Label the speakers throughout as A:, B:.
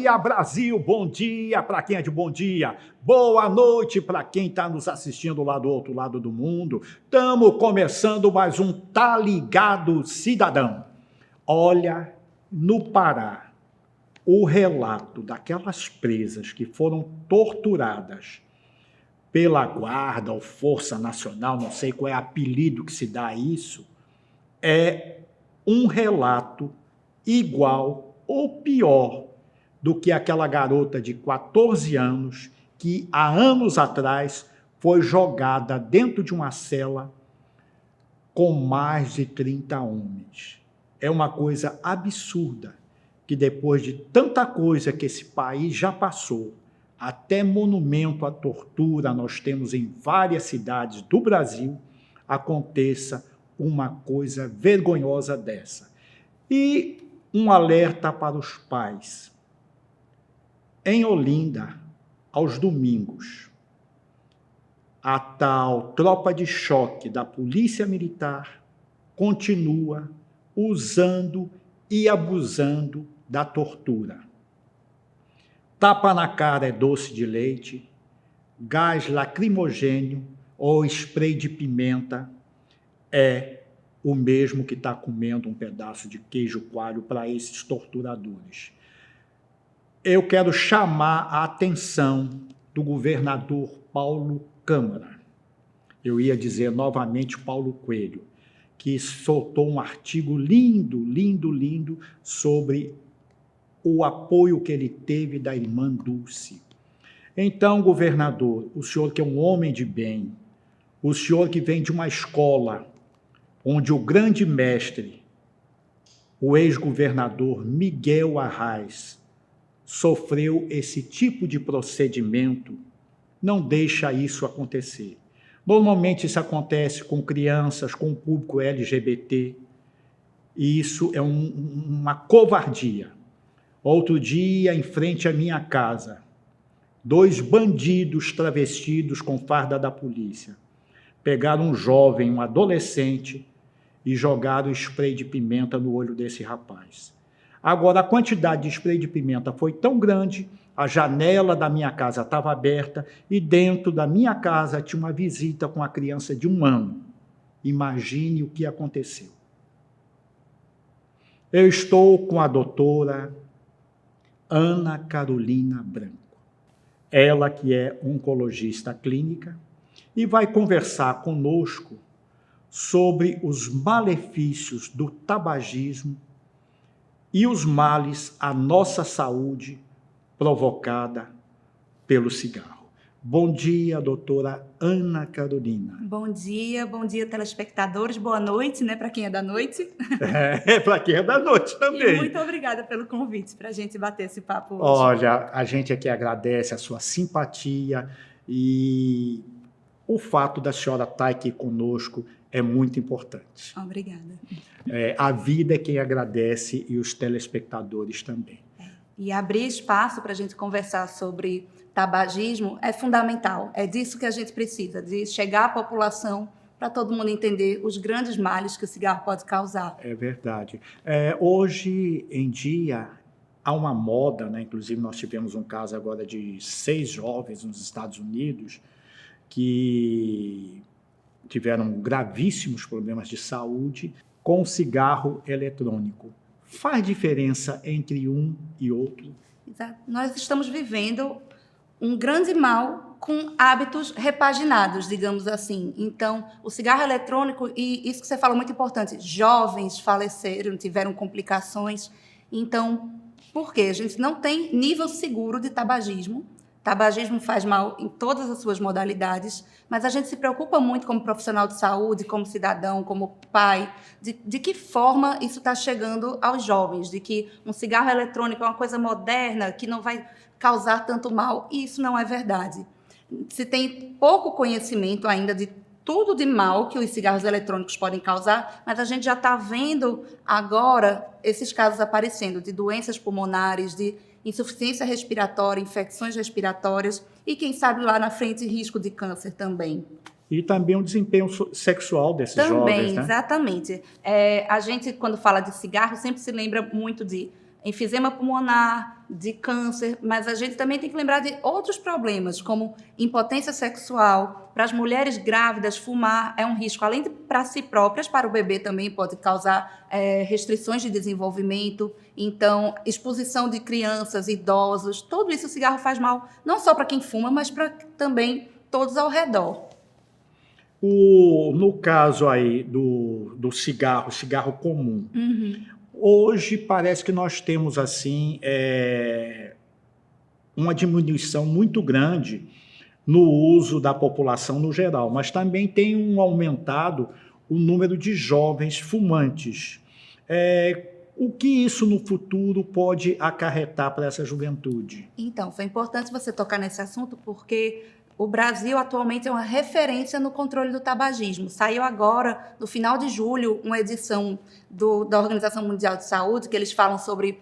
A: dia, Brasil! Bom dia para quem é de bom dia. Boa noite para quem está nos assistindo lá do outro lado do mundo. Estamos começando mais um Tá Ligado Cidadão. Olha, no Pará, o relato daquelas presas que foram torturadas pela Guarda ou Força Nacional, não sei qual é o apelido que se dá a isso, é um relato igual ou pior do que aquela garota de 14 anos que, há anos atrás, foi jogada dentro de uma cela com mais de 30 homens. É uma coisa absurda que, depois de tanta coisa que esse país já passou, até monumento à tortura nós temos em várias cidades do Brasil, aconteça uma coisa vergonhosa dessa. E um alerta para os pais. Em Olinda, aos domingos, a tal tropa de choque da Polícia Militar continua usando e abusando da tortura. Tapa na cara é doce de leite, gás lacrimogênio ou spray de pimenta é o mesmo que está comendo um pedaço de queijo coalho para esses torturadores. Eu quero chamar a atenção do governador Paulo Câmara. Eu ia dizer novamente Paulo Coelho, que soltou um artigo lindo, lindo, lindo sobre o apoio que ele teve da irmã Dulce. Então, governador, o senhor que é um homem de bem, o senhor que vem de uma escola onde o grande mestre, o ex-governador Miguel Arraes, sofreu esse tipo de procedimento, não deixa isso acontecer. Normalmente isso acontece com crianças, com o público LGBT, e isso é uma covardia. Outro dia, em frente à minha casa, 2 bandidos travestidos com farda da polícia pegaram um jovem, um adolescente, e jogaram spray de pimenta no olho desse rapaz. Agora, a quantidade de spray de pimenta foi tão grande, a janela da minha casa estava aberta e dentro da minha casa tinha uma visita com a criança de 1 ano. Imagine o que aconteceu. Eu estou com a doutora Ana Carolina Branco. Ela que é oncologista clínica e vai conversar conosco sobre os malefícios do tabagismo e os males à nossa saúde provocada pelo cigarro. Bom dia, doutora Ana Carolina.
B: Bom dia, telespectadores. Boa noite, né, para quem é da noite.
A: Para quem é da noite também.
B: E muito obrigada pelo convite para a gente bater esse papo hoje.
A: Olha, a gente aqui agradece a sua simpatia e o fato da senhora estar aqui conosco é muito importante.
B: Obrigada.
A: A vida é quem agradece e os telespectadores também.
B: E abrir espaço para a gente conversar sobre tabagismo é fundamental. É disso que a gente precisa, de chegar à população para todo mundo entender os grandes males que o cigarro pode causar.
A: É verdade. Hoje em dia há uma moda, né? Inclusive nós tivemos um caso agora de 6 jovens nos Estados Unidos que tiveram gravíssimos problemas de saúde com o cigarro eletrônico. Faz diferença entre um e outro?
B: Exato. Nós estamos vivendo um grande mal com hábitos repaginados, digamos assim. Então, o cigarro eletrônico, e isso que você falou muito importante, jovens faleceram, tiveram complicações. Então, por quê? A gente não tem nível seguro de tabagismo. Tabagismo faz mal em todas as suas modalidades, mas a gente se preocupa muito como profissional de saúde, como cidadão, como pai, de que forma isso está chegando aos jovens, de que um cigarro eletrônico é uma coisa moderna, que não vai causar tanto mal, e isso não é verdade. Se tem pouco conhecimento ainda de tudo de mal que os cigarros eletrônicos podem causar, mas a gente já está vendo agora esses casos aparecendo de doenças pulmonares, de insuficiência respiratória, infecções respiratórias e, quem sabe, lá na frente, risco de câncer também.
A: E também o desempenho sexual desses jovens, né?
B: Também, exatamente. A gente, quando fala de cigarro, sempre se lembra muito de enfisema pulmonar, de câncer, mas a gente também tem que lembrar de outros problemas, como impotência sexual. Para as mulheres grávidas, fumar é um risco, além de para si próprias, para o bebê também pode causar restrições de desenvolvimento. Então, exposição de crianças, idosos, tudo isso o cigarro faz mal, não só para quem fuma, mas para também todos ao redor.
A: No caso aí do cigarro comum, hoje parece que nós temos assim uma diminuição muito grande no uso da população no geral, mas também tem aumentado o número de jovens fumantes. O que isso no futuro pode acarretar para essa juventude?
B: Então, foi importante você tocar nesse assunto porque o Brasil atualmente é uma referência no controle do tabagismo. Saiu agora, no final de julho, uma edição da Organização Mundial de Saúde, que eles falam sobre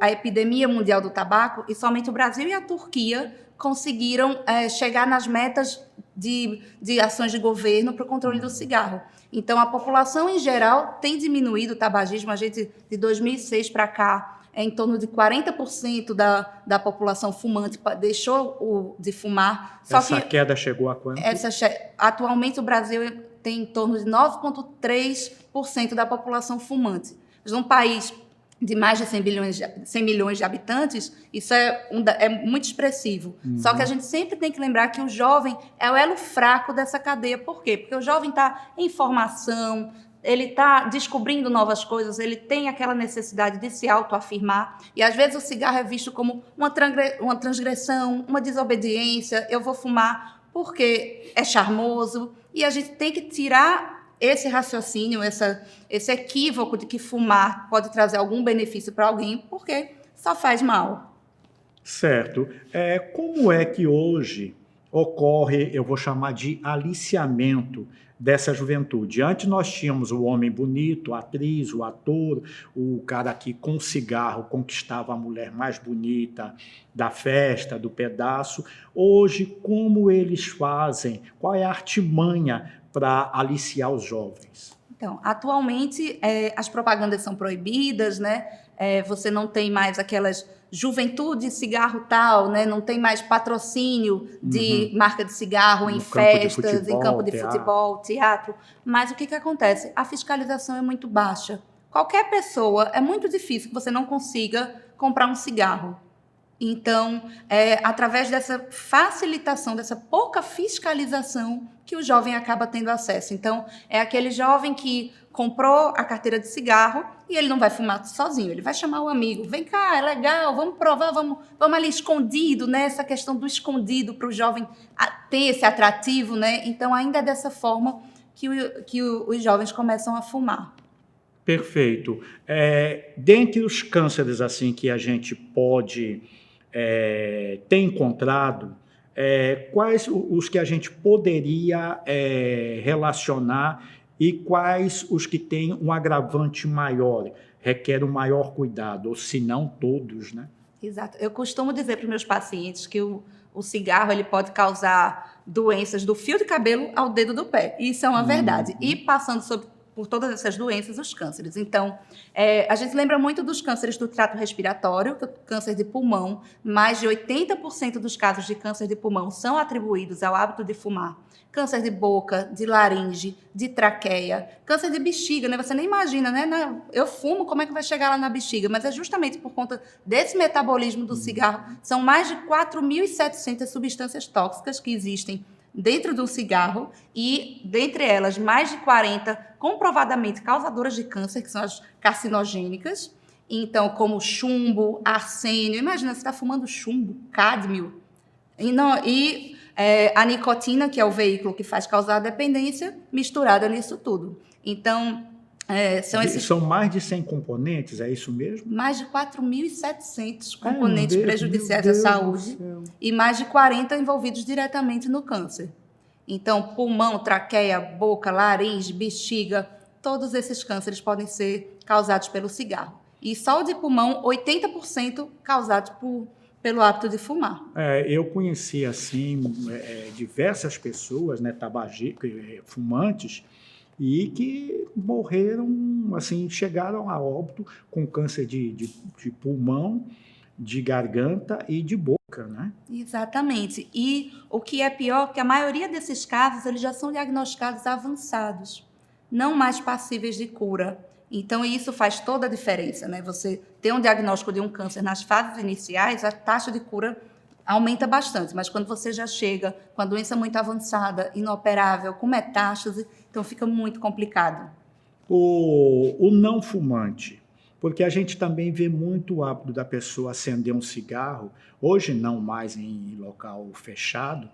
B: a epidemia mundial do tabaco, e somente o Brasil e a Turquia conseguiram chegar nas metas de ações de governo para o controle do cigarro. Então, a população em geral tem diminuído o tabagismo. A gente, de 2006 para cá, em torno de 40% da população fumante deixou de fumar.
A: Essa queda chegou a quanto?
B: Atualmente, o Brasil tem em torno de 9,3% da população fumante. Mas num país de mais de 100 milhões de habitantes, isso é muito expressivo. Só que a gente sempre tem que lembrar que o jovem é o elo fraco dessa cadeia. Por quê? Porque o jovem está em formação, ele está descobrindo novas coisas, ele tem aquela necessidade de se autoafirmar, e às vezes o cigarro é visto como uma transgressão, uma desobediência. Eu vou fumar porque é charmoso, e a gente tem que tirar esse raciocínio, esse equívoco de que fumar pode trazer algum benefício para alguém, porque só faz mal.
A: Certo. Como é que hoje ocorre, eu vou chamar de aliciamento dessa juventude? Antes nós tínhamos o homem bonito, a atriz, o ator, o cara que com cigarro conquistava a mulher mais bonita da festa, do pedaço. Hoje, como eles fazem? Qual é a artimanha para aliciar os jovens?
B: Então, atualmente, as propagandas são proibidas, né? Você não tem mais aquelas juventude cigarro tal, né? Não tem mais patrocínio de marca de cigarro em festas, em campo de futebol, teatro. Mas o que acontece? A fiscalização é muito baixa. Qualquer pessoa, é muito difícil que você não consiga comprar um cigarro. Então, através dessa facilitação, dessa pouca fiscalização, que o jovem acaba tendo acesso. Então, é aquele jovem que comprou a carteira de cigarro e ele não vai fumar sozinho, ele vai chamar o amigo. Vem cá, é legal, vamos provar, vamos ali escondido, né? Essa questão do escondido para o jovem ter esse atrativo, né? Então, ainda é dessa forma que os jovens começam a fumar.
A: Perfeito. Dentre os cânceres assim que a gente pode ter encontrado, quais os que a gente poderia relacionar e quais os que têm um agravante maior, requer um maior cuidado, ou se não todos, né?
B: Exato. Eu costumo dizer para os meus pacientes que o cigarro ele pode causar doenças do fio de cabelo ao dedo do pé. Isso é uma verdade. E passando por todas essas doenças, os cânceres. Então, a gente lembra muito dos cânceres do trato respiratório, câncer de pulmão. Mais de 80% dos casos de câncer de pulmão são atribuídos ao hábito de fumar. Câncer de boca, de laringe, de traqueia, câncer de bexiga, né? Você nem imagina, né? Eu fumo, como é que vai chegar lá na bexiga? Mas é justamente por conta desse metabolismo do cigarro. São mais de 4.700 substâncias tóxicas que existem dentro do cigarro e, dentre elas, mais de 40 comprovadamente causadoras de câncer, que são as carcinogênicas. Então, como chumbo, arsênio. Imagina, você está fumando chumbo, cádmio. A nicotina, que é o veículo que faz causar a dependência, misturada nisso tudo. Então,
A: são mais de 100 componentes, é isso mesmo?
B: Mais de 4.700 componentes prejudiciais à saúde e mais de 40 envolvidos diretamente no câncer. Então, pulmão, traqueia, boca, laringe, bexiga, todos esses cânceres podem ser causados pelo cigarro. E só o de pulmão, 80% causados pelo hábito de fumar.
A: Eu conheci, assim, diversas pessoas, né, fumantes, e que morreram, assim, chegaram a óbito com câncer de pulmão, de garganta e de boca, né?
B: Exatamente. E o que é pior, que a maioria desses casos eles já são diagnosticados avançados, não mais passíveis de cura. Então, isso faz toda a diferença, né? Você ter um diagnóstico de um câncer nas fases iniciais, a taxa de cura aumenta bastante, mas quando você já chega com a doença muito avançada, inoperável, com metástase, então fica muito complicado.
A: O não fumante, porque a gente também vê muito o hábito da pessoa acender um cigarro, hoje não mais em local fechado,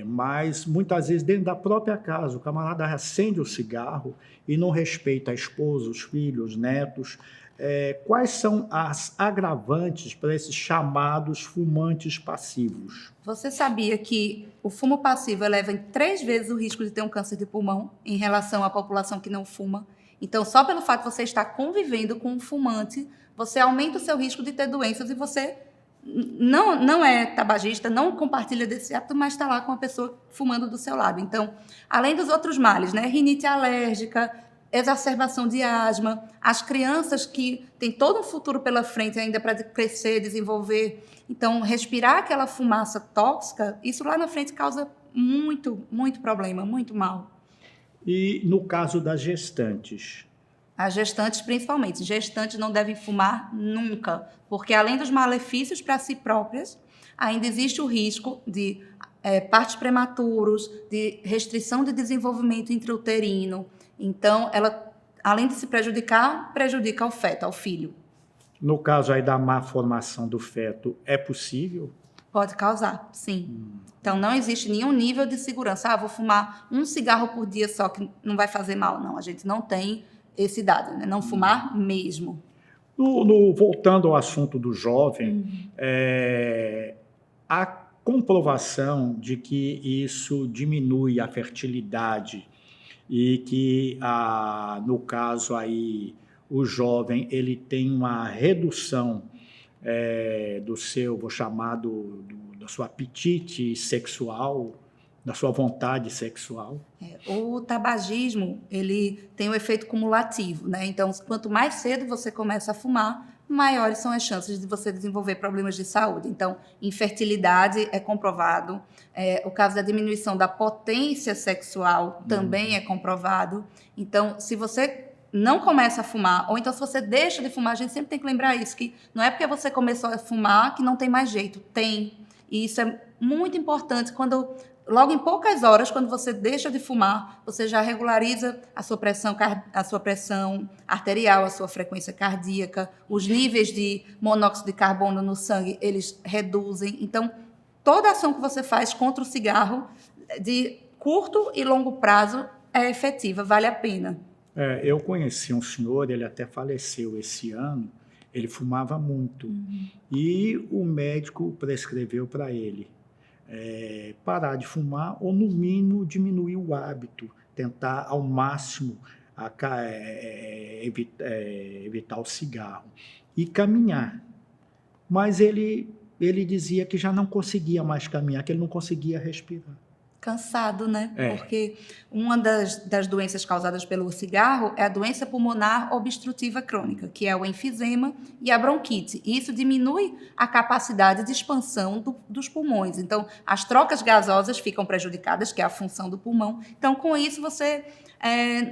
A: mas muitas vezes dentro da própria casa, o camarada acende o cigarro e não respeita a esposa, os filhos, os netos. Quais são as agravantes para esses chamados fumantes passivos?
B: Você sabia que o fumo passivo eleva em 3 vezes o risco de ter um câncer de pulmão em relação à população que não fuma? Então, só pelo fato de você estar convivendo com um fumante, você aumenta o seu risco de ter doenças e você não é tabagista, não compartilha desse hábito, mas está lá com a pessoa fumando do seu lado. Então, além dos outros males, né, rinite alérgica, exacerbação de asma, as crianças que têm todo um futuro pela frente ainda para crescer, desenvolver. Então, respirar aquela fumaça tóxica, isso lá na frente causa muito, muito problema, muito mal.
A: E no caso das gestantes?
B: As gestantes, principalmente. Gestantes não devem fumar nunca, porque além dos malefícios para si próprias, ainda existe o risco de partos prematuros, de restrição de desenvolvimento intrauterino. Então, ela, além de se prejudicar, prejudica o feto, ao filho.
A: No caso aí da má formação do feto, é possível?
B: Pode causar, sim. Então, não existe nenhum nível de segurança. Vou fumar um cigarro por dia só, que não vai fazer mal. Não, a gente não tem esse dado, né? Não fumar mesmo.
A: Voltando ao assunto do jovem, a comprovação de que isso diminui a fertilidade e que, no caso aí, o jovem ele tem uma redução do seu, vou chamar da sua apetite sexual, da sua vontade sexual.
B: O tabagismo, ele tem um efeito cumulativo, né? Então, quanto mais cedo você começa a fumar, maiores são as chances de você desenvolver problemas de saúde. Então, infertilidade é comprovado, o caso da diminuição da potência sexual também é comprovado. Então, se você não começa a fumar, ou então se você deixa de fumar, a gente sempre tem que lembrar isso, que não é porque você começou a fumar que não tem mais jeito, tem. E isso é muito importante, logo em poucas horas, quando você deixa de fumar, você já regulariza a sua pressão arterial, a sua frequência cardíaca, os níveis de monóxido de carbono no sangue, eles reduzem. Então, toda ação que você faz contra o cigarro, de curto e longo prazo, é efetiva, vale a pena.
A: Eu conheci um senhor, ele até faleceu esse ano, ele fumava muito. E o médico prescreveu para ele parar de fumar ou, no mínimo, diminuir o hábito, tentar ao máximo evitar o cigarro e caminhar. Mas ele dizia que já não conseguia mais caminhar, que ele não conseguia respirar.
B: Cansado, né? Porque uma das doenças causadas pelo cigarro é a doença pulmonar obstrutiva crônica, que é o enfisema e a bronquite. E isso diminui a capacidade de expansão dos pulmões. Então, as trocas gasosas ficam prejudicadas, que é a função do pulmão. Então, com isso, você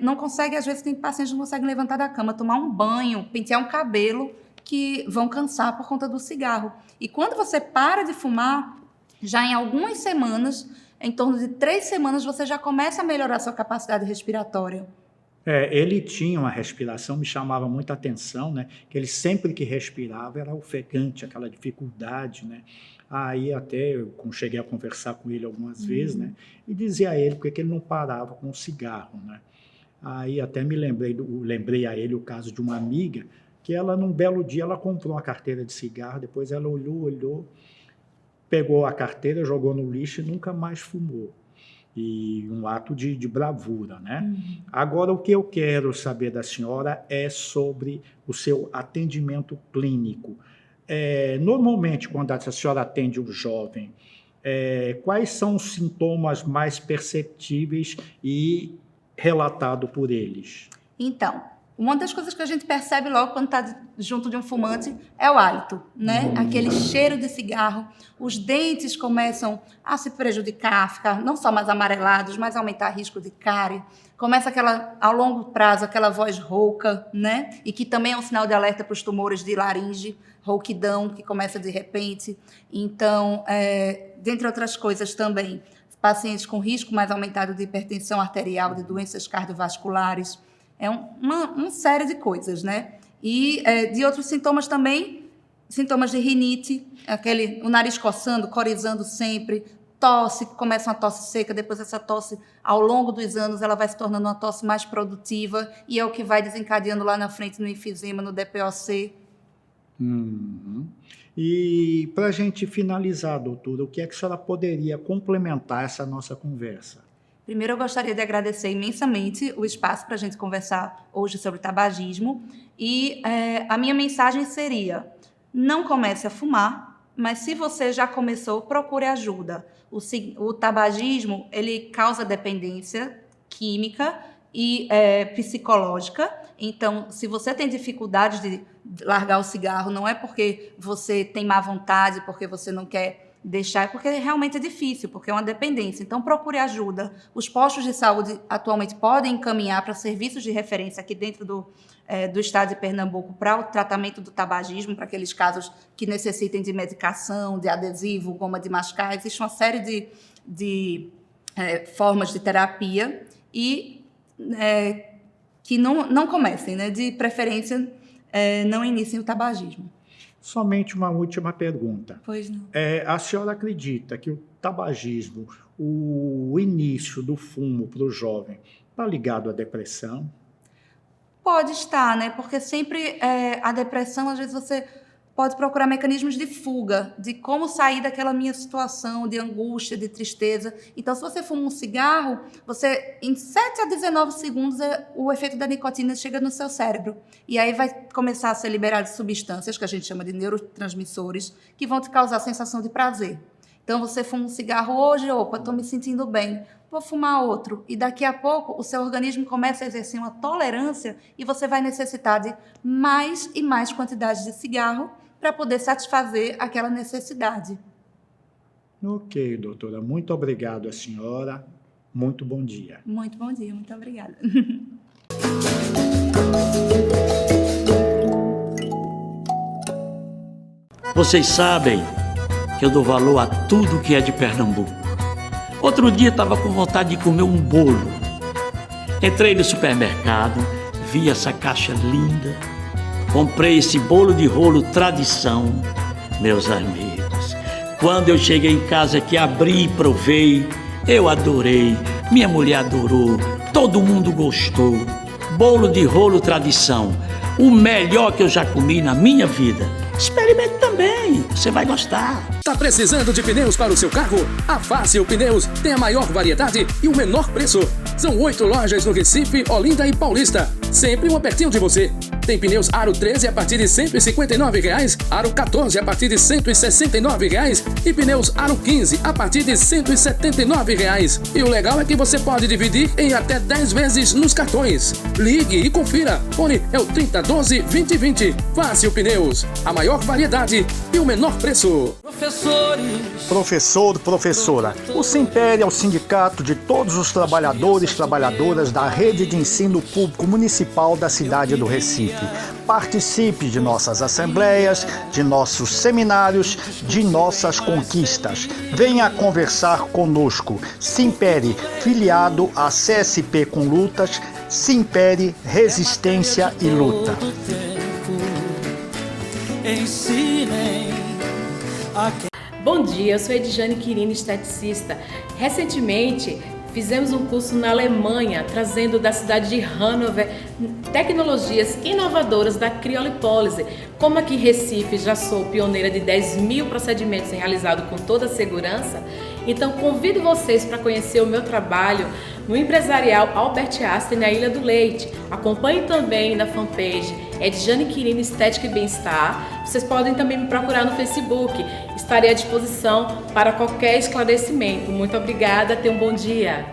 B: não consegue, às vezes tem pacientes que não conseguem levantar da cama, tomar um banho, pentear um cabelo, que vão cansar por conta do cigarro. E quando você para de fumar, já em algumas semanas, em torno de 3 semanas, você já começa a melhorar a sua capacidade respiratória.
A: Ele tinha uma respiração, me chamava muita atenção, né? Que ele sempre que respirava era ofegante, aquela dificuldade, né? Aí até eu cheguei a conversar com ele algumas vezes, né? E dizia a ele porque ele não parava com o cigarro, né? Aí até lembrei a ele o caso de uma amiga, que ela, num belo dia, ela comprou uma carteira de cigarro, depois ela olhou, pegou a carteira, jogou no lixo e nunca mais fumou. E um ato de bravura, né? Agora, o que eu quero saber da senhora é sobre o seu atendimento clínico. Normalmente, quando a senhora atende um jovem, quais são os sintomas mais perceptíveis e relatados por eles?
B: Então, Uma das coisas que a gente percebe logo quando está junto de um fumante é o hálito, né? Aquele cheiro de cigarro, os dentes começam a se prejudicar, ficar não só mais amarelados, mas aumentar risco de cárie. Começa ao longo prazo, aquela voz rouca, né? E que também é um sinal de alerta para os tumores de laringe, rouquidão, que começa de repente. Então, dentre outras coisas também, pacientes com risco mais aumentado de hipertensão arterial, de doenças cardiovasculares, uma série de coisas, né? E de outros sintomas também, sintomas de rinite, o nariz coçando, corizando sempre, tosse, começa uma tosse seca, depois essa tosse, ao longo dos anos, ela vai se tornando uma tosse mais produtiva e é o que vai desencadeando lá na frente no enfisema, no DPOC.
A: E para a gente finalizar, doutora, o que é que a senhora poderia complementar essa nossa conversa?
B: Primeiro, eu gostaria de agradecer imensamente o espaço para a gente conversar hoje sobre tabagismo. E a minha mensagem seria: não comece a fumar, mas se você já começou, procure ajuda. O tabagismo, ele causa dependência química e psicológica. Então, se você tem dificuldade de largar o cigarro, não é porque você tem má vontade, porque você não quer deixar, porque realmente é difícil, porque é uma dependência. Então, procure ajuda. Os postos de saúde atualmente podem encaminhar para serviços de referência aqui dentro do estado de Pernambuco para o tratamento do tabagismo, para aqueles casos que necessitem de medicação, de adesivo, goma de mascar. Existe uma série de formas de terapia e que não comecem, né? De preferência, não iniciem o tabagismo.
A: Somente uma última pergunta.
B: Pois não.
A: A senhora acredita que o tabagismo, o início do fumo para o jovem, está ligado à depressão?
B: Pode estar, né? Porque sempre a depressão, às vezes você pode procurar mecanismos de fuga, de como sair daquela minha situação de angústia, de tristeza. Então, se você fuma um cigarro, em 7 a 19 segundos, o efeito da nicotina chega no seu cérebro. E aí vai começar a ser liberado substâncias, que a gente chama de neurotransmissores, que vão te causar sensação de prazer. Então, você fuma um cigarro hoje, opa, estou me sentindo bem, vou fumar outro. E daqui a pouco, o seu organismo começa a exercer uma tolerância e você vai necessitar de mais e mais quantidade de cigarro para poder satisfazer aquela necessidade.
A: Ok, doutora. Muito obrigado à senhora. Muito bom dia.
B: Muito bom dia. Muito obrigada.
C: Vocês sabem que eu dou valor a tudo que é de Pernambuco. Outro dia estava com vontade de comer um bolo. Entrei no supermercado, vi essa caixa linda, comprei esse bolo de rolo tradição. Meus amigos, quando eu cheguei em casa que abri e provei, eu adorei, minha mulher adorou, todo mundo gostou. Bolo de rolo tradição, o melhor que eu já comi na minha vida. Experimente também, você vai gostar.
D: Tá precisando de pneus para o seu carro? A Fácil Pneus tem a maior variedade e o menor preço. São 8 lojas no Recife, Olinda e Paulista, sempre um pertinho de você. Tem pneus Aro 13 a partir de R$ 159,00, Aro 14 a partir de R$ 169,00 e pneus Aro 15 a partir de R$ 179,00. E o legal é que você pode dividir em até 10 vezes nos cartões. Ligue e confira. Fone é o 3012-2020. Fácil Pneus, a maior variedade e o menor preço.
A: Professor, professora, o Simpere é o sindicato de todos os trabalhadores e trabalhadoras da rede de ensino público municipal da cidade do Recife. Participe de nossas assembleias, de nossos seminários, de nossas conquistas. Venha conversar conosco. Simpere, filiado à CSP com lutas, Simpere, resistência e luta.
E: Bom dia, eu sou Edjane Quirino, esteticista. Recentemente, fizemos um curso na Alemanha, trazendo da cidade de Hannover tecnologias inovadoras da criolipólise. Como aqui em Recife já sou pioneira de 10.000 procedimentos realizados com toda a segurança, então convido vocês para conhecer o meu trabalho no empresarial Albert Einstein, na Ilha do Leite. Acompanhe também na fanpage Edjane Quirino Estética e Bem-Estar. Vocês podem também me procurar no Facebook. Estarei à disposição para qualquer esclarecimento. Muito obrigada, tenha um bom dia.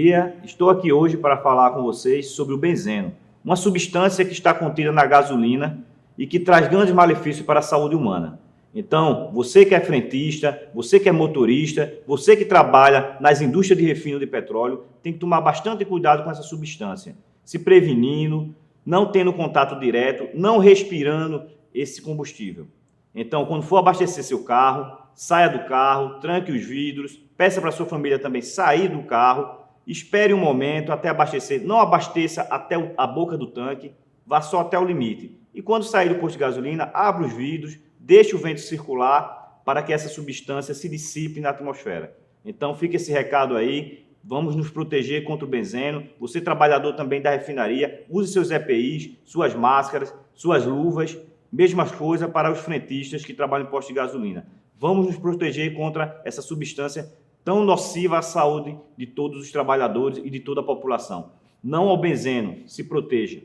F: dia, estou aqui hoje para falar com vocês sobre o benzeno, uma substância que está contida na gasolina e que traz grandes malefícios para a saúde humana. Então, você que é frentista, você que é motorista, você que trabalha nas indústrias de refino de petróleo, tem que tomar bastante cuidado com essa substância, se prevenindo, não tendo contato direto, não respirando esse combustível. Então, quando for abastecer seu carro, saia do carro, tranque os vidros, peça para sua família também sair do carro, espere um momento até abastecer, não abasteça até a boca do tanque, vá só até o limite. E quando sair do posto de gasolina, abra os vidros, deixe o vento circular para que essa substância se dissipe na atmosfera. Então, fica esse recado aí, vamos nos proteger contra o benzeno. Você, trabalhador também da refinaria, use seus EPIs, suas máscaras, suas luvas, mesma coisa para os frentistas que trabalham em posto de gasolina. Vamos nos proteger contra essa substância tão nociva à saúde de todos os trabalhadores e de toda a população. Não ao benzeno, se proteja.